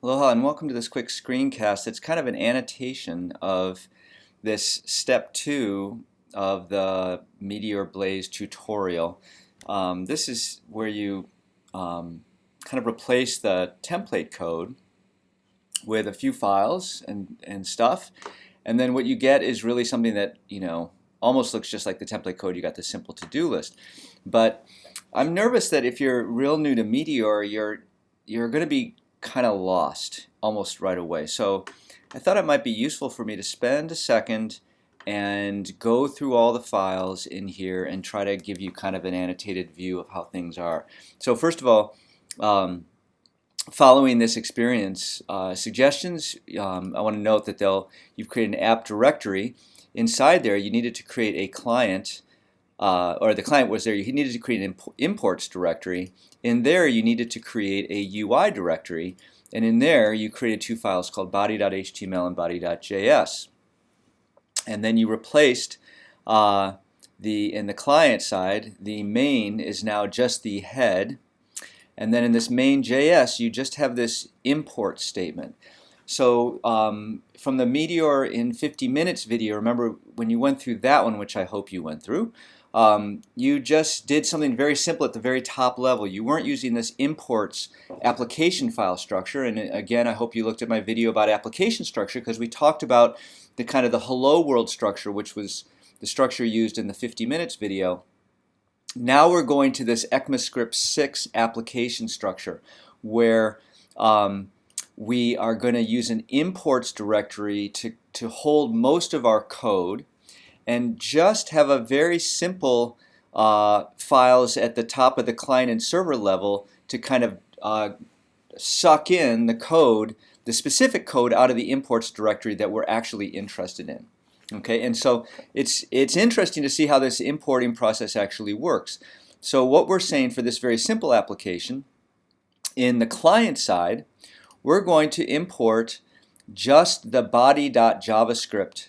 Aloha and welcome to this quick screencast. It's kind of an annotation of this step 2 of the Meteor Blaze tutorial. This is where you kind of replace the template code with a few files and stuff, and then what you get is really something that almost looks just like the template code. You got this simple to-do list. But I'm nervous that if you're real new to Meteor, you're going to be kind of lost almost right away. So I thought it might be useful for me to spend a second and go through all the files in here and try to give you kind of an annotated view of how things are. So first of all, following this experience, suggestions, I want to note that you've created an app directory. Inside there, you needed to create a client, or the client was there. You needed to create an imports directory. In there, you needed to create a UI directory, and in there, you created two files called body.html and body.js. And then you replaced in the client side, the main is now just the head, and then in this main.js, you just have this import statement. So from the Meteor in 50 minutes video, remember when you went through that one, which I hope you went through, you just did something very simple at the very top level. You weren't using this imports application file structure. And again, I hope you looked at my video about application structure, because we talked about the kind of the hello world structure, which was the structure used in the 50 minutes video. Now we're going to this ECMAScript 6 application structure, where we are going to use an imports directory to hold most of our code, and just have a very simple files at the top of the client and server level to kind of suck in the code, the specific code out of the imports directory that we're actually interested in. Okay, and so it's interesting to see how this importing process actually works. So what we're saying for this very simple application, in the client side, we're going to import just the body.javascript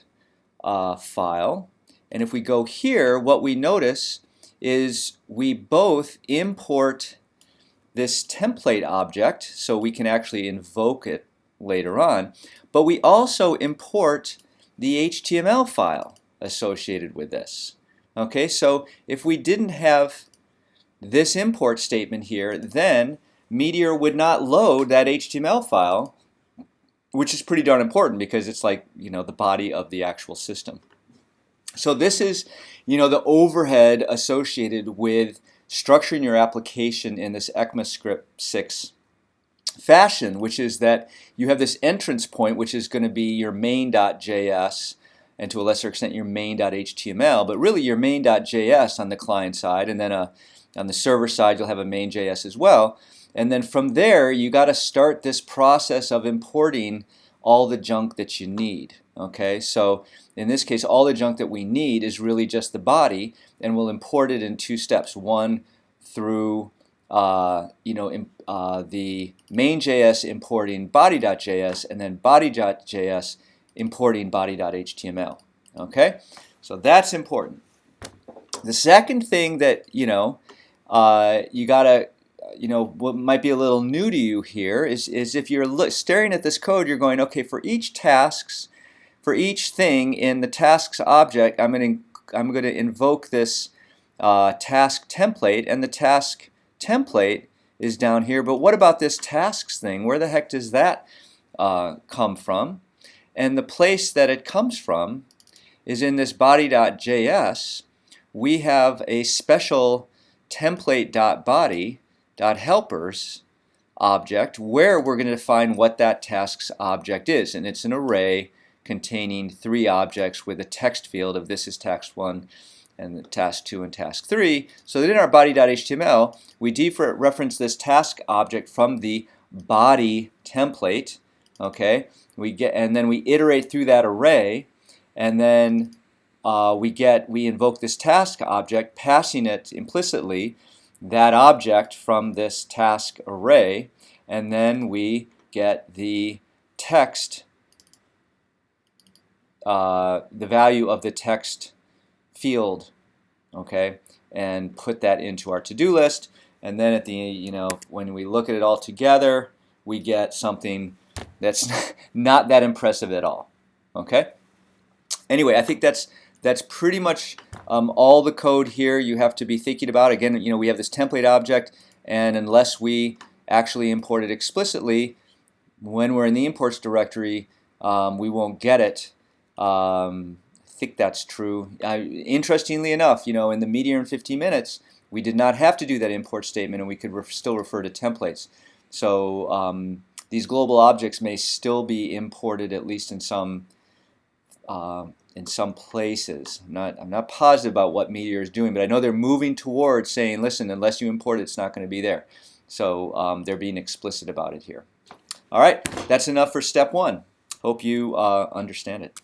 file. And if we go here, what we notice is we both import this template object, so we can actually invoke it later on, but we also import the HTML file associated with this. Okay, so if we didn't have this import statement here, then Meteor would not load that HTML file, which is pretty darn important because it's like, the body of the actual system. So this is, the overhead associated with structuring your application in this ECMAScript 6 fashion, which is that you have this entrance point, which is going to be your main.js, and to a lesser extent your main.html, but really your main.js on the client side, and then on the server side you'll have a main.js as well. And then from there you got to start this process of importing all the junk that you need. Okay, so in this case all the junk that we need is really just the body, and we'll import it in two steps. One through the main.js importing body.js, and then body.js importing body.html. Okay, so that's important. The second thing that you gotta what might be a little new to you here is if you're staring at this code, you're going, okay, for each thing in the tasks object, I'm going to invoke this task template, and the task template is down here. But what about this tasks thing? Where the heck does that come from? And the place that it comes from is in this body.js. We have a special template.body.helpers object where we're going to define what that tasks object is, and it's an array containing 3 objects with a text field of this is task 1 and the task 2 and task 3. So that in our body.html we dereference this task object from the body template. Okay, and then we iterate through that array, and then we invoke this task object, passing it implicitly that object from this task array, and then we get the text, the value of the text field, okay, and put that into our to-do list. And then at the when we look at it all together, we get something that's not that impressive at all. Okay? Anyway, I think that's pretty much all the code here you have to be thinking about. Again, we have this template object, and unless we actually import it explicitly, when we're in the imports directory, we won't get it. I think that's true. Interestingly enough, in the Meteor in 15 minutes, we did not have to do that import statement, and we could still refer to templates. So these global objects may still be imported, at least in some places. I'm not positive about what Meteor is doing, but I know they're moving towards saying, listen, unless you import it, it's not going to be there. So they're being explicit about it here. All right, that's enough for step one. Hope you understand it.